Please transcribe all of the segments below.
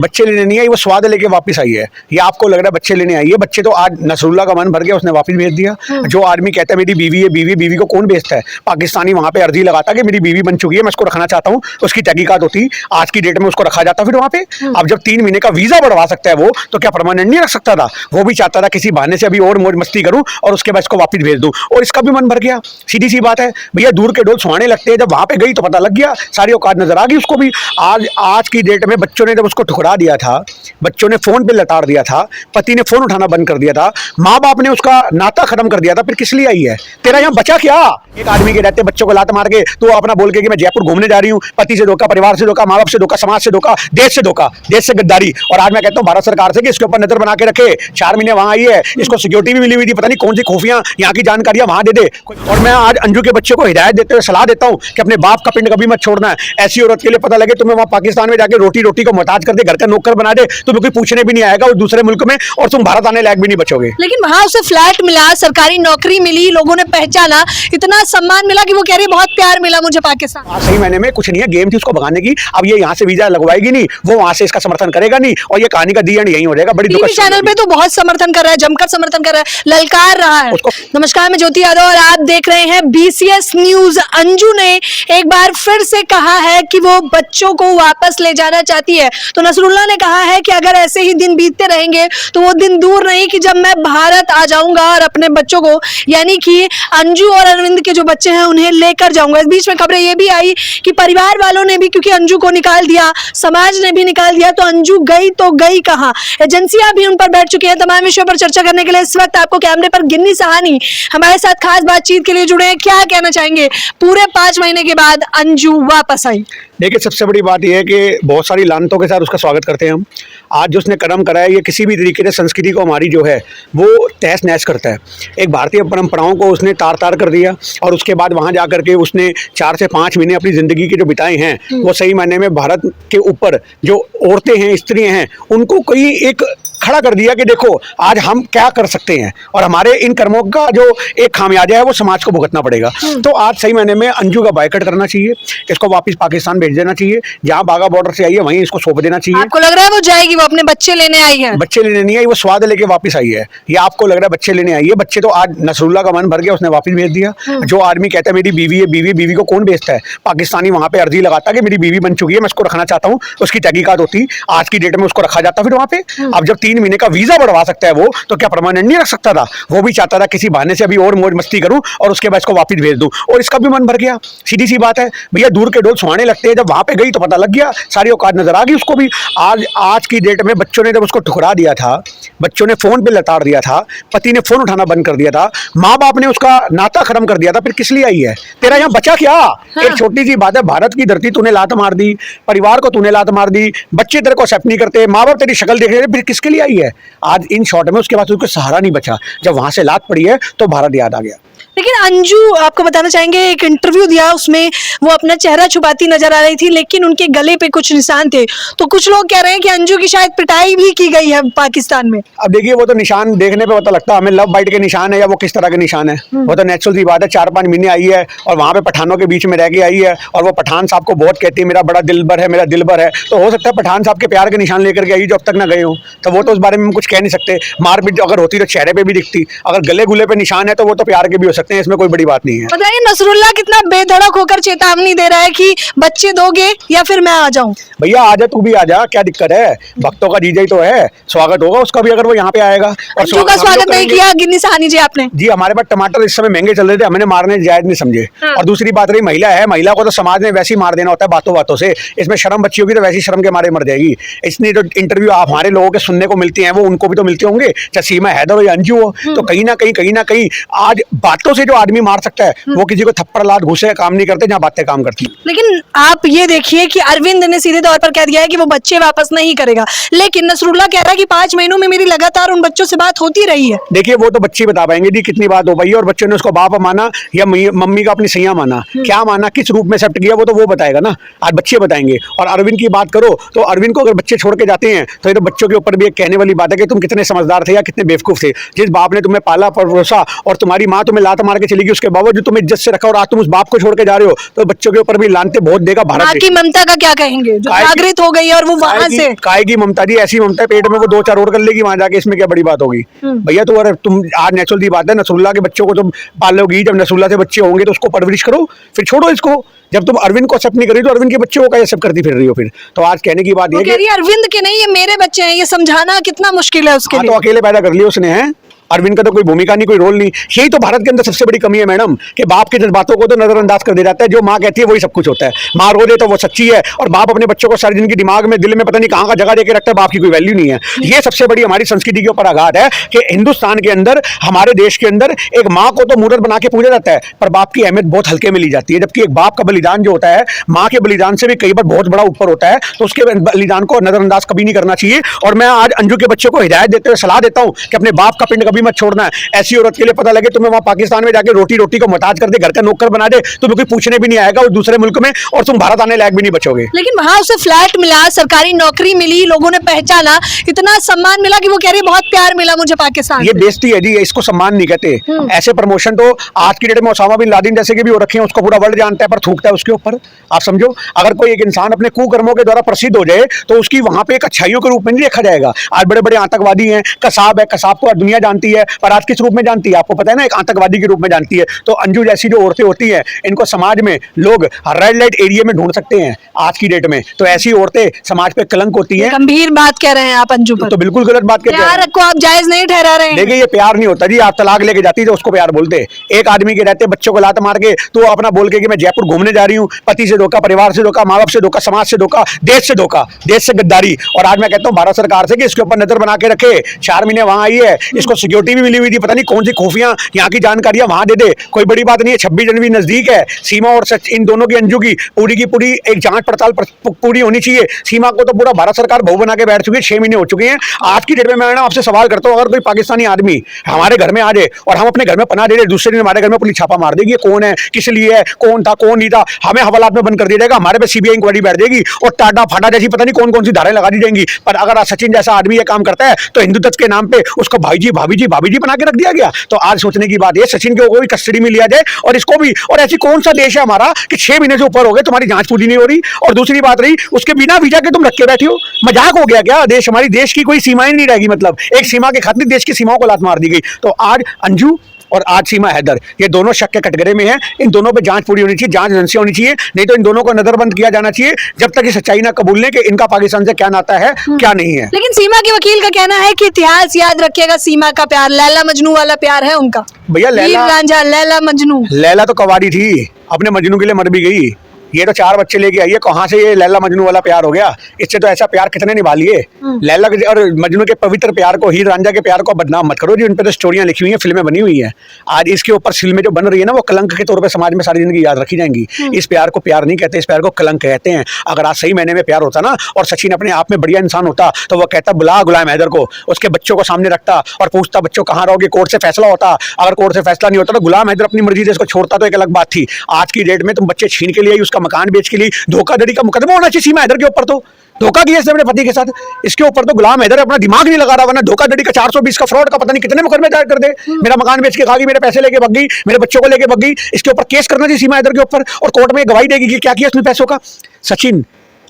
बच्चे लेने नहीं आई, वो स्वाद लेके वापस आई है। ये आपको लग रहा है बच्चे लेने आई है? बच्चे तो आज नसरुल्ला का मन भर गया, उसने वापस भेज दिया। जो आदमी कहता है मेरी बीवी है, बीवी को कौन बेचता है? पाकिस्तानी वहां पे अर्जी लगाता कि मेरी बीवी बन चुकी है, मैं उसको रखना चाहता हूँ, उसकी तहकीकात होती, आज की डेट में उसको रखा जाता फिर वहां पे। अब जब 3 महीने का वीजा बढ़वा सकता है वो, तो क्या परमानेंट नहीं रख सकता था? वो भी चाहता था किसी बहाने से अभी और मौज मस्ती करूं और उसके बाद इसको वापस भेज दूं, और इसका भी मन भर गया। सीधी सी बात है भैया, दूर के डोल सुहाने लगते हैं। जब वहां पे गई तो पता लग गया, सारी औकात नजर आ गई उसको भी। आज की डेट में बच्चों ने जब उसको ठुकरा दिया था, बच्चों ने फोन पे लताड़ दिया था, पति ने फोन उठाना बंद कर दिया था, माँ बाप ने उसका नाता खत्म कर दिया था, फिर किस लिए आई है? तेरा यहाँ बचा क्या? एक आदमी के रहते बच्चों को लात मार के तो अपना बोल के कि मैं जयपुर घूमने जा रही हूँ, पति से धोखा, परिवार से धोखा, माँ बाप से धोखा, समाज से धोखा, देश से धोखा, देश से गद्दारी। और आज मैं कहता हूँ भारत सरकार से कि इसके ऊपर नजर बना के रखे। 4 महीने वहां आई है, इसको सिक्योरिटी भी मिली हुई थी, पता नहीं कौन सी खुफिया यहाँ की जानकारियां वहां दे दे। और मैं आज अंजू के बच्चे को हिदायत देते हुए सलाह देता हूँ कि अपने बाप का पिंड कभी मत छोड़ना है। ऐसी औरत के लिए पता लगे तुम्हें वहां पाकिस्तान में जाके रोटी को मोहताज कर दे, घर का नौकर बना दे, तुम्हें कोई पूछने भी नहीं आएगा उस दूसरे मुल्क में, और तुम भारत आने लायक भी नहीं बचोगे। लेकिन वहां उसे फ्लैट मिला, सरकारी नौकरी मिली, लोगों ने पहचाना, इतना सम्मान मिला कि वो कह रही बहुत प्यार मिला मुझे पाकिस्तान। सही मैंने में कुछ नहीं है, गेम थी उसको भगाने की। अब ये यहाँ से वीजा लगवाएगी नहीं, वो वहां से इसका समर्थन करेगा नहीं, और ये कहानी का दी एंड यही हो जाएगा। बड़ी दुखद चैनल पे तो बहुत समर्थन कर रहा है, जमकर समर्थन कर रहा है, ललकार रहा है। नमस्कार, मैं ज्योति यादव और आप देख रहे हैं BCS न्यूज। अंजू ने एक बार फिर से कहा है कि वो बच्चों को वापस ले जाना चाहती है, तो नसरुल्ला ने कहा है कि अगर ऐसे ही दिन बीतते रहेंगे तो वो दिन दूर नहीं कि जब मैं भारत आ जाऊंगा और अपने बच्चों को, यानी कि अंजू और अरविंद के जो बच्चे हैं उन्हें लेकर जाऊंगा। इस बीच में खबरें ये भी आई कि परिवार वालों ने भी, क्योंकि अंजू को निकाल दिया, समाज ने भी निकाल दिया, तो अंजू गई तो गई कहां? एजेंसियां भी उन पर बैठ चुकी हैं। तमाम विषयों पर चर्चा करने के लिए इस वक्त आपको कैमरे पर गिन्नी सहानी हमारे साथ खास बातचीत के लिए जुड़े हैं। क्या कहना चाहेंगे? पूरे 5 महीने के बाद अंजू वापस आई। देखिए, सबसे बड़ी बात यह है कि बहुत सारी लानतों के साथ उसका स्वागत करते हैं हम। आज जो उसने कदम करा है, ये किसी भी तरीके से संस्कृति को हमारी जो है वो तहस नहस करता है। एक भारतीय परंपराओं को उसने तार तार कर दिया, और उसके बाद वहाँ जा करके उसने 4 से 5 महीने अपनी ज़िंदगी के जो बिताए हैं, वो सही मायने में भारत के ऊपर जो औरतें हैं, स्त्रियाँ हैं, उनको कोई एक खड़ा कर दिया कि देखो आज हम क्या कर सकते हैं, और हमारे इन कर्मों का जो एक खामियाजा है वो समाज को भुगतना पड़ेगा। तो आज सही मायने में अंजू का बायकॉट करना चाहिए, इसको वापस पाकिस्तान भेज देना चाहिए, जहां बागा बॉर्डर से आई है वहीं इसको सौंप देना चाहिए। आपको लग रहा है वो जाएगी? वो अपने बच्चे लेने आई है? बच्चे लेने नहीं आई, वो स्वाद लेके वापस आई है। ये आपको लग रहा है बच्चे लेने आई है? बच्चे तो आज नसरुल्ला का मन भर गया, उसने वापस भेज दिया। जो आदमी कहता है मेरी बीवी है, बीवी को कौन बेचता है? पाकिस्तानी वहां पे अर्जी लगाता कि मेरी बीवी बन चुकी है, मैं उसको रखना चाहता हूँ, उसकी तहकीकात होती, आज की डेट में उसको रखा जाता फिर वहां पे। अब जब 3 महीने का वीजा बढ़वा सकता है वो, तो क्या परमानेंट नहीं रख सकता था? वो भी चाहता था किसी बहाने से अभी और मौज मस्ती करूं और उसके बाद इसको वापस भेज दूं, और इसका भी मन भर गया। सीधी सी बात है भैया, दूर के डोल सुहाने लगते हैं। जब वहां पे गई तो पता लग गया, सारी औकात नजर आ गई उसको भी। आज की डेट में बच्चों ने जब उसको ठुकरा दिया था, बच्चों ने फोन पे लताड़ दिया था, पति ने फोन उठाना बंद कर दिया था, माँ बाप ने उसका नाता खत्म कर दिया था, फिर किस लिए आई है? तेरा यहाँ बचा क्या? एक छोटी सी बात है, भारत की धरती तूने लात मार दी, परिवार को तूने लात मार दी, बच्चे तेरे को एक्सेप्ट नहीं करते, माँ बाप तेरी शक्ल देख रहे हैं, फिर किसके लिए आई है? आज इन शॉर्ट में उसके बाद उसको सहारा नहीं बचा। जब वहां से लात पड़ी है तो भारत याद आ गया। लेकिन अंजू, आपको बताना चाहेंगे, एक इंटरव्यू दिया, उसमें वो अपना चेहरा छुपाती नजर आ रही थी, लेकिन उनके गले पे कुछ निशान थे, तो कुछ लोग कह रहे हैं कि अंजू की शायद पिटाई भी की गई है पाकिस्तान में। अब देखिए, वो तो निशान देखने पे पता लगता है हमें, लव बाइट के निशान है या वो किस तरह के निशान है। वो तो नेचुरल सी बात है, 4-5 महीने आई है और वहां पे पठानों के बीच में रह के आई है, और वो पठान साहब को बहुत कहती है मेरा बड़ा दिलबर है, मेरा दिलबर है। तो हो सकता है पठान साहब के प्यार के निशान लेकर के आई जो अब तक ना गए हो, तो वो तो उस बारे में कुछ कह नहीं सकते। मारपीट अगर होती तो चेहरे पे भी दिखती, अगर गले गुले पे निशान है तो वो तो प्यार के भी हो सकते हैं, इसमें कोई बड़ी बात नहीं है। बताइए, नसरुल्ला कितना बेधड़क होकर चेतावनी दे रहा है कि बच्चे दोगे या फिर मैं आ जाऊं। भैया आजा, तू भी आजा, क्या दिक्कत है? भक्तों का जीजा ही तो है, स्वागत होगा उसका भी अगर वो यहाँ पे आएगा। अंजू का स्वागत नहीं किया गिन्नी सहानी जी आपने? जी, हमारे पास टमाटर इस समय महंगे चल रहे थे, हमने मारने जायज नहीं समझे। और दूसरी बात रही महिला है, महिला को तो समाज ने वैसे ही मार देना होता है बातों बातों से। इसमें शर्म बच्ची होगी तो वैसी शर्म के मारे मर जाएगी। इसने जो इंटरव्यू आप हमारे लोगों के सुनने को मिलते हैं वो उनको भी तो मिलते होंगे, चाहे सीमा हैदर हो या अंजू हो। तो कहीं ना कहीं आज बातों से जो आदमी मार सकता है वो किसी को थप्पड़ लात घुसे काम नहीं करते, जहाँ बातें काम करती। लेकिन आप ये देखिए कि अरविंद ने सीधे तौर पर कह दिया है कि वो बच्चे वापस नहीं करेगा, लेकिन नसरुल्ला कह रहा है कि 5 महीनों में मेरी लगातार उन बच्चों से बात होती रही है। देखिए, वो तो बच्चे बता पाएंगे जी कितनी बात हो पाई, और बच्चों ने उसको बाप माना या मम्मी का अपनी सैया माना, क्या माना, किस रूप में एक्सेप्ट किया, वो तो वो बताएगा ना, आज बच्चे बताएंगे। और अरविंद की बात करो तो अरविंद को अगर बच्चे छोड़ के जाते हैं तो ये तो बच्चों के ऊपर भी एक कहने वाली बात है कि तुम कितने समझदार थे या कितने बेवकूफ थे। जिस बाप ने तुम्हें पाला परोसा और तुम्हारी माँ तुम्हें में लात मार के चली गई, उसके बावजूद तुम इज्जत से रखा और आज तुम उस बाप को छोड़ के जा रहे हो, तो बच्चों के ऊपर भी लानते बहुत देगा भारत। बाकी ममता का क्या कहेंगे जो जागृत हो गई है और वो वहां से काएगी ममता जी, ऐसी ममता पेट में वो 2-4 और कर लेगी वहां जाके, इसमें क्या बड़ी बात होगी भैया। तो अगर तुम आज नेचुरल सी बात है, नसरुल्ला के बच्चों को तुम पालोगी, जब नसरुल्ला से बच्चे होंगे तो उसको परवरिश करो, फिर छोड़ो इसको। जब तुम अरविंद को एक्सेप्ट नहीं कर रही तो अरविंद के बच्चों को क्या एक्सेप्ट करती फिर रही हो फिर? तो आज कहने की बात ये है अरविंद के नहीं, ये मेरे बच्चे हैं, ये समझाना कितना मुश्किल है उसके लिए। तो अकेले पैदा कर लिया उसने, है अरविंद का तो कोई भूमिका नहीं, कोई रोल नहीं। यही तो भारत के अंदर सबसे बड़ी कमी है मैडम, कि बाप के जज्बातों को तो नजरअंदाज कर दिया जाता है। जो माँ कहती है वही सब कुछ होता है, माँ रो दे तो वो सच्ची है, और बाप अपने बच्चों को सारी जिंदगी दिमाग में, दिल में पता नहीं कहाँ का जगह देके रखता है, बाप की कोई वैल्यू नहीं है। ये सबसे बड़ी हमारी संस्कृति के ऊपर आघात है कि हिंदुस्तान के अंदर, हमारे देश के अंदर एक माँ को तो मूर्त बना के पूजा जाता है, पर बाप की अहमियत बहुत हल्के में ली जाती है। जबकि एक बाप का बलिदान जो होता है, माँ के बलिदान से भी कई बार बहुत बड़ा ऊपर होता है, तो उसके बलिदान को नजरअंदाज कभी नहीं करना चाहिए। और मैं आज अंजू के बच्चों को हिदायत देते हुए सलाह देता हूँ कि अपने बाप का पिंड कभी मत छोड़ना है। ऐसी औरत के लिए पता लगे तुम्हें वहां पाकिस्तान में जाके रोटी को मोहताज कर दे, घर का नौकर बना दे, तुम्हें कोई पूछने भी नहीं आएगा उस दूसरे मुल्क में, और तुम भारत आने लायक भी नहीं बचोगे। लेकिन वहां उसे फ्लैट मिला, सरकारी नौकरी मिली, लोगों ने पहचाना, इतना सम्मान मिला कि वो कह रही बहुत प्यार मिला मुझे पाकिस्तान। ये बेइज्जती है जी, इसको सम्मान नहीं कहते। ऐसे प्रमोशन तो आज की डेट में ओसामा बिन लादेन जैसे के भी हो रखे हैं, उसको पूरा वर्ल्ड जानता है, पर थूकता है उसके ऊपर। आप समझो, अगर कोई एक इंसान अपने कुकर्मों के द्वारा प्रसिद्ध हो जाए तो उसकी वहां पे एक अच्छाइयों के रूप में नहीं देखा जाएगा। आज बड़े बड़े आतंकवादी हैं, कसाब है, कसाब को दुनिया जानती है, पर आज किस रूप में जानती है आपको पता है ना, एक आतंकवादी के रूप में जानती है। तो अंजू जैसी जो औरतें होती हैं, इनको समाज में लोग रेड लाइट एरिया में ढूंढ सकते हैं आज की डेट में। तो ऐसी औरतें समाज पे कलंक होती हैं। गंभीर बात कह रहे हैं आप अंजू पर। तो बिल्कुल गलत बात कहते हैं। प्यार को आप जायज नहीं ठहरा रहे हैं। देखिए ये प्यार नहीं होता जी, आप तलाक लेके जाती तो उसको प्यार बोलते। एक आदमी के रहते बच्चों को लात मार के तो अपना बोल के कि मैं जयपुर घूमने जा रही हूँ, पति से धोखा, परिवार से धोखा, माँ बाप से धोखा, समाज से धोखा, देश से धोखा, देश से गद्दारी। और आज मैं कहता हूँ भारत सरकार से कि इसके ऊपर नजर बना के रखे। 4 महीने वहां आई है, इसको सिक्योरिटी भी मिली हुई थी, पता नहीं कौन सी खुफिया यहाँ की जानकारियां वहां दे दे, कोई बड़ी बात नहीं है। 26 जनवरी नजदीक है, सीमा और सच इन दोनों की, अंजू की पूरी एक जांच पड़ताल पूरी होनी चाहिए। सीमा को तो पूरा भारत सरकार बहू बना के बैठ चुकी है, 6 महीने हो चुके हैं। आज की डेट में मैं आपसे सवाल करता हूँ, अगर कोई पाकिस्तानी आदमी हमारे घर में आ जाए और हम अपने घर में पनाह दे दे, दूसरे दिन हमारे घर में पुलिस छापा मार देगी, कौन है, किस लिए है, कौन था, कौन नहीं था, हमें हवालात में बंद कर दिया जाएगा, हमारे पे सीबीआई इंक्वायरी बैठ जाएगी और टाटा फाटा जैसी पता नहीं कौन कौन सी धाराएं लगा दी जाएंगी। पर अगर आज सचिन जैसा आदमी ये काम करता है तो हिंदुत्व के नाम पे उसको भाई जी भाभी जी बना के रख दिया गया। तो आज सोचने की बात है, सचिन को भी कस्टडी में लिया जाए और इसको भी। और ऐसी कौन सा देश है हमारा कि 6 महीने से ऊपर हो गए तुम्हारी जांच पूरी नहीं हो रही? और दूसरी बात रही, उसके बिना वीजा के तुम रख के बैठे हो। मजाक हो गया क्या? देश, हमारी देश की कोई सीमाएं नहीं रहेगी, मतलब एक सीमा के खातिर देश की सीमाओं को लात मार दी गई। तो आज अंजू और आज सीमा हैदर, ये दोनों शक के कटघरे में हैं। इन दोनों पे जांच पूरी होनी चाहिए, जांच एजेंसी होनी चाहिए, नहीं तो इन दोनों को नजरबंद किया जाना चाहिए जब तक ये सच्चाई ना कबूल लें कि इनका पाकिस्तान से क्या नाता है, क्या नहीं है। लेकिन सीमा के वकील का कहना है कि इतिहास याद रखिएगा, सीमा का प्यार लैला मजनू वाला प्यार है उनका। भैया लैला मजनू, लैला तो कवारी थी, अपने मजनू के लिए मर भी गई। ये तो 4 बच्चे लेके आई है, कहाँ से ये लैला मजनू वाला प्यार हो गया? इससे तो ऐसा प्यार कितने निभा लिए। लैला और मजनू के पवित्र प्यार को, हीर रांझा के प्यार को बदनाम मत करो जी। उन पे तो स्टोरियां लिखी हुई हैं, फिल्में बनी हुई हैं। आज इसके ऊपर फिल्में जो बन रही है ना, वो कलंक के तौर पे समाज में सारी जिंदगी याद रखी जाएंगी। इस प्यार को प्यार नहीं कहते, इस प्यार को कलंक कहते हैं। अगर आज सही महीने में प्यार होता ना और सचिन अपने आप में बढ़िया इंसान होता तो वो कहता बुला गुलाम हैदर को, उसके बच्चों को सामने रखता और पूछता बच्चों कहाँ रहोगे, कोर्ट से फैसला होता। अगर कोर्ट से फैसला नहीं होता तो गुलाम हैदर अपनी मर्जी से इसको छोड़ता तो एक अलग बात थी। आज की डेट में तुम बच्चे छीन के लिए, उसका मकान बेच के लिए, धोखाधड़ी का मुकदमा होना चाहिए सीमा हैदर के ऊपर। तो धोखा किया इसने अपने पति के साथ, इसके ऊपर तो गुलाम हैदर अपना दिमाग नहीं लगा रहा, वरना धोखाधड़ी का 420 का फ्रॉड का पता नहीं कितने मुकदमे दायर कर दे। मेरा मकान बेच के खा गई, मेरे पैसे लेके भग गई, मेरे बच्चों को लेके भग गई, इसके ऊपर केस करना चाहिए सीमा हैदर के ऊपर और कोर्ट में गवाही देगी कि क्या किया इसने पैसों का। सचिन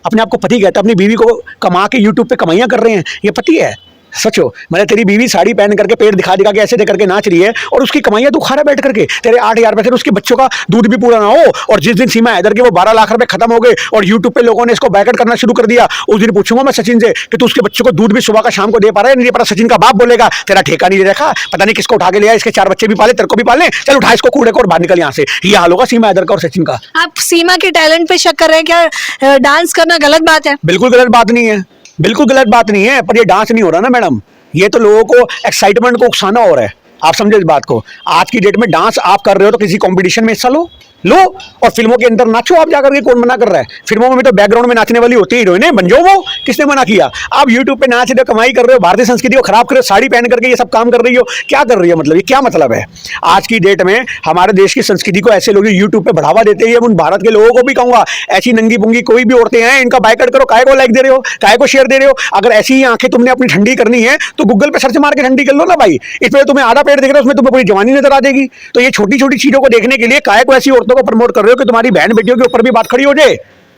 अपने आप को पति कहता है, अपनी बीवी को कमा के यूट्यूब पे कमाइयां कर रहे हैं, ये पति है? सच हो, मतलब तेरी बीवी साड़ी पहन करके पेट दिखा दिखा के ऐसे दे करके नाच रही है और उसकी कमाइयां तू खा रहा बैठ करके, तेरे 8,000 रुपए से उसके बच्चों का दूध भी पूरा ना हो। और जिस दिन सीमा हैदर के वो 12 लाख रुपए खत्म हो गए और यूट्यूब पे लोगों ने इसको बैकआउट करना शुरू कर दिया, उस दिन पूछूंगा मैं सचिन से कि तू उसके बच्चों को दूध भी सुबह का शाम को दे पा रहा है नहीं दे पा रहा। सचिन का बाप बोलेगा तेरा ठेका नहीं रखा, पता नहीं किसको उठा के लिया, इसके 4 बच्चे भी पाले, तेरे को भी पाले, चल उठा इसको कूड़े को और बाहर निकल यहाँ से। ये हाल होगा सीमा हैदर का और सचिन का। आप सीमा के टैलेंट पे शक कर रहे हैं क्या? डांस करना गलत बात है? बिल्कुल गलत बात नहीं है, बिल्कुल गलत बात नहीं है, पर ये डांस नहीं हो रहा ना मैडम, ये तो लोगों को एक्साइटमेंट को उकसाना हो रहा है। आप समझे इस बात को? आज की डेट में डांस आप कर रहे हो तो किसी कंपटीशन में हिस्सा लो, लो और फिल्मों के अंदर नाचो आप जाकर के, कौन मना कर रहा है? फिल्मों में तो बैकग्राउंड में नाचने वाली होती है हीरोइनें, बन जाओ वो, किसने मना किया? आप यूट्यूब पे नाच रहे हो, कमाई कर रहे हो, भारतीय संस्कृति को खराब कर रहे हो, साड़ी पहन करके ये सब काम कर रही हो, क्या कर रही हो? मतलब ये क्या मतलब है? आज की डेट में हमारे देश की संस्कृति को ऐसे लोग यूट्यूब पे बढ़ावा देते हैं। उन भारत के लोगों को भी कहूंगा, ऐसी नंगी पुंगी कोई भी औरतें हैं, इनका बायकॉट करो। काय को लाइक दे रहे हो, काय को शेयर दे रहे हो? अगर ऐसी ही आंखें तुमने अपनी ठंडी करनी है तो गूगल पे सर्च मार के ठंडी कर लो ना भाई। इसमें तुम्हें आधा पेड़ दिख रहा है, उसमें तुम्हें पूरी जवानी नजर आ जाएगी। तो ये छोटी छोटी चीजों को देखने के लिए काय को ऐसी औरतों को प्रमोट कर रहे हो कि तुम्हारी बहन बेटियों के ऊपर भी बात खड़ी हो जाए?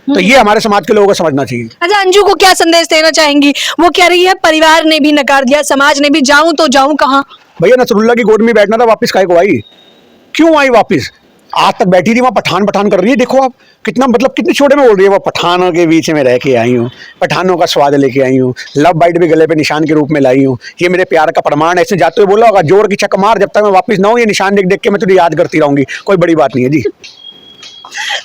तो ये हमारे समाज के लोगों को समझना चाहिए। अच्छा, अंजू को क्या संदेश देना चाहेंगी? वो कह रही है परिवार ने भी नकार दिया, समाज ने भी, जाऊं तो जाऊं कहां? भैया नसरुल्ला की गोद में बैठना था, वापस काय को आई? क्यों आई वापस? आज तक बैठी थी वहां, पठान पठान कर रही है। देखो आप कितना, मतलब कितने छोटे में बोल रही है, वो पठानों के बीच में रह के आई हूँ, पठानों का स्वाद लेके आई हूँ, लव बाइट भी गले पे निशान के रूप में लाई हूँ, ये मेरे प्यार का प्रमाण है। ऐसे जाते हुए बोला होगा, जोर की चक मार, जब तक मैं वापस ना हूँ ये निशान देख देख के मैं तुझे याद करती रहूंगी। कोई बड़ी बात नहीं है जी।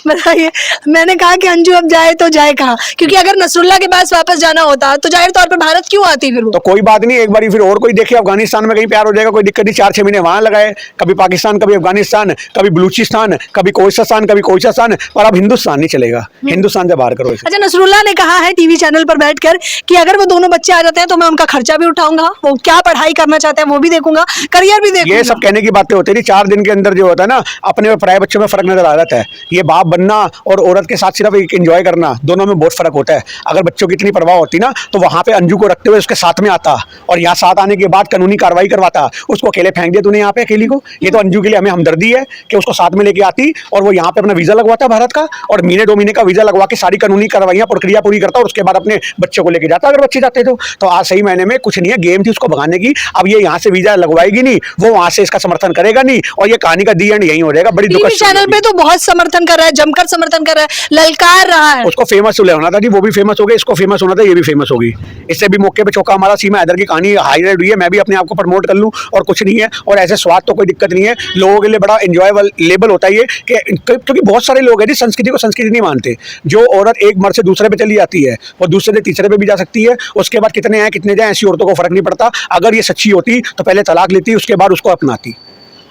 बताइए, मैंने कहा कि अंजू अब जाए तो जाए कहाँ? क्योंकि अगर नसरुल्ला के पास वापस जाना होता तो जाहिर तौर पर भारत क्यों आती फिर वो? तो कोई बात नहीं, एक बारी फिर और कोई देखे, अफगानिस्तान में कहीं प्यार हो जाएगा, कोई दिक्कत नहीं। 4-6 महीने वहां लगाए, कभी पाकिस्तान, कभी अफगानिस्तान, कभी बलूचिस्तान, कभी कोहिस्तान, कभी कोहिस्तान, और अब हिंदुस्तान नहीं चलेगा। हिंदुस्तान से बाहर करो इसे। अच्छा, नसरुल्ला ने कहा है टीवी चैनल पर बैठकर कि अगर वो दोनों बच्चे आ जाते हैं तो मैं उनका खर्चा भी उठाऊंगा, वो क्या पढ़ाई करना चाहते हैं वो भी देखूंगा, करियर भी देखूंगा। ये सब कहने की बातें होती है। 4 दिन के अंदर जो होता है ना, अपने और पराये बच्चों में फर्क नजर आ जाता है। ये बाप बनना और औरत के साथ सिर्फ एक एंजॉय करना, दोनों में बहुत फर्क होता है। अगर बच्चों की इतनी परवाह होती ना तो वहां पे अंजू को रखते हुए उसके साथ में आता, और यहाँ साथ आने के बाद कानूनी कार्रवाई करवाता। उसको अकेले फेंक दिया तूने यहाँ पे अकेली को। ये तो अंजू के लिए हमें हमदर्दी है कि उसको साथ में लेके आती और वो यहाँ पे अपना वीजा लगवाता भारत का, और महीने 2 महीने का वीजा लगवा के सारी कानूनी कार्रवाइयां प्रक्रिया पूरी करता, और उसके बाद अपने बच्चों को लेके जाता अगर बच्चे जाते तो आज सही मायने में कुछ नहीं है, गेम थी उसको भगाने की। अब ये यहाँ से वीजा लगवाएगी नहीं, वो वहां से इसका समर्थन करेगा नहीं, और ये कहानी का दी एंड यही हो जाएगा। बड़ी दुखद चैनल पे तो बहुत समर्थन कर रहा है, जमकर समर्थन कर रहा है, ललकार रहा है। उसको फेमस होना था जी, वो भी फेमस हो गई, इसको फेमस होना था, ये भी फेमस होगी। इससे भी मौके पे चौका हमारा सीमा हैदर की कहानी हाईलाइट हुई है। मैं भी अपने आप को प्रमोट कर लूं और कुछ नहीं है, और ऐसे स्वाद तो कोई दिक्कत नहीं है। लोगों के लिए बड़ा एंजॉयबल लेबल होता है ये क्योंकि बहुत सारे लोग हैं जी संस्कृति को संस्कृति नहीं मानते। जो औरत एक मर्द से दूसरे पे चली जाती है वो दूसरे से तीसरे पे भी जा सकती है। उसके बाद कितने आए कितने जाए, ऐसी औरतों को फर्क नहीं पड़ता। अगर ये सच्ची होती तो पहले तलाक लेती, उसके बाद उसको अपनाती।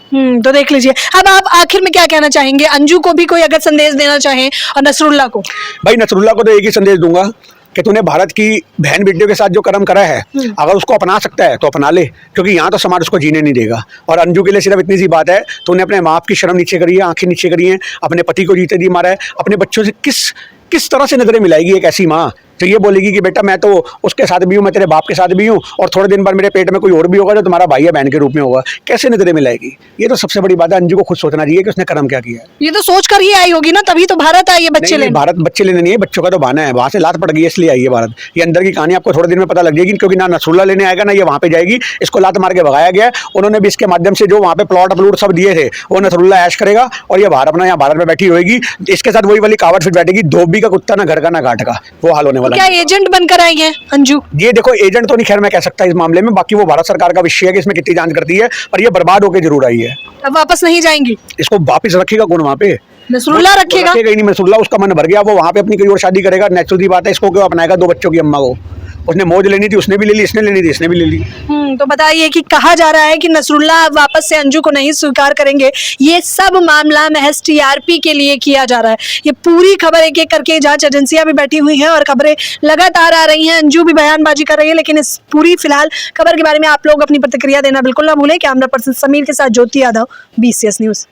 तो देख लीजिए। अब आप आखिर में क्या कहना चाहेंगे? अंजू को भी कोई अगर संदेश देना चाहें और नसरुल्ला को? भाई नसरुल्ला को तो एक ही संदेश दूंगा कि तूने भारत की बहन बेटियों के साथ जो कर्म करा है, अगर उसको अपना सकता है तो अपना ले, क्योंकि यहाँ तो समाज उसको जीने नहीं देगा। और अंजू के लिए सिर्फ इतनी सी बात है, तूने अपने माँ बाप की शर्म नीचे करी है, आंखें नीचे करी हैं, अपने पति को जीते दी मारा है, अपने बच्चों से किस तरह से नजरें मिलाएगी एक ऐसी माँ? तो ये बोलेगी कि बेटा मैं तो उसके साथ भी हूँ, मैं तेरे बाप के साथ भी हूँ, और थोड़े दिन बाद मेरे पेट में कोई और भी होगा जो तुम्हारा भाई या बहन के रूप में होगा। कैसे नजरें मिलाएगी? ये तो सबसे बड़ी बात है। अंजू को खुद सोचना चाहिए कि उसने कर्म क्या किया है। ये तो सोच कर ही आई होगी ना, तभी तो भारत आई है बच्चे लेने। भारत बच्चे लेने नहीं है, बच्चों का तो बहाना है, वहां से लात पड़ गई इसलिए आई है भारत। ये अंदर की कहानी आपको थोड़े दिन में पता लग जाएगी, क्योंकि ना नसरुल्ला लेने आएगा ना ये वहां पे जाएगी। इसको लात मार के भगाया गया। उन्होंने भी इसके माध्यम से जो वहां पे प्लॉट सब दिए थे वो नसरुल्ला ऐश करेगा, और ये बाहर अपना यहाँ भारत में बैठी रहेगी। इसके साथ वही वाली कहावत फिर बैठेगी, धोबी का कुत्ता ना घर का ना घाट का, वो हाल होने वाला। क्या एजेंट बनकर आई है अंजू? ये देखो, एजेंट तो नहीं खैर मैं कह सकता इस मामले में, बाकी वो भारत सरकार का विषय है कि इसमें कितनी जांच करती है, पर ये बर्बाद होकर जरूर आई है। अब वापस नहीं जाएंगी? इसको वापस रखेगा कौन वहां पे? नसरुल्ला रखेगा ही नहीं। नसरुल्ला उसका मन भर गया, वो वहां पे अपनी कोई और शादी करेगा, नेचुरल सी बात है। इसको क्यों अपनाएगा 2 बच्चों की अम्मा को? उसने मौज लेनी थी, उसने भी ले ली, इसने लेनी थी, इसने भी ले ली। तो बताइए कि कहा जा रहा है कि नसरुल्ला वापस से अंजू को नहीं स्वीकार करेंगे। ये सब मामला महज टीआरपी के लिए किया जा रहा है। ये पूरी खबर एक एक करके जांच एजेंसियां भी बैठी हुई हैं और खबरें लगातार आ रही हैं। अंजू भी बयानबाजी कर रही है, लेकिन इस पूरी फिलहाल खबर के बारे में आप लोग अपनी प्रतिक्रिया देना बिल्कुल ना भूलें। कैमरा पर्सन समीर के साथ ज्योति यादव, BCS न्यूज।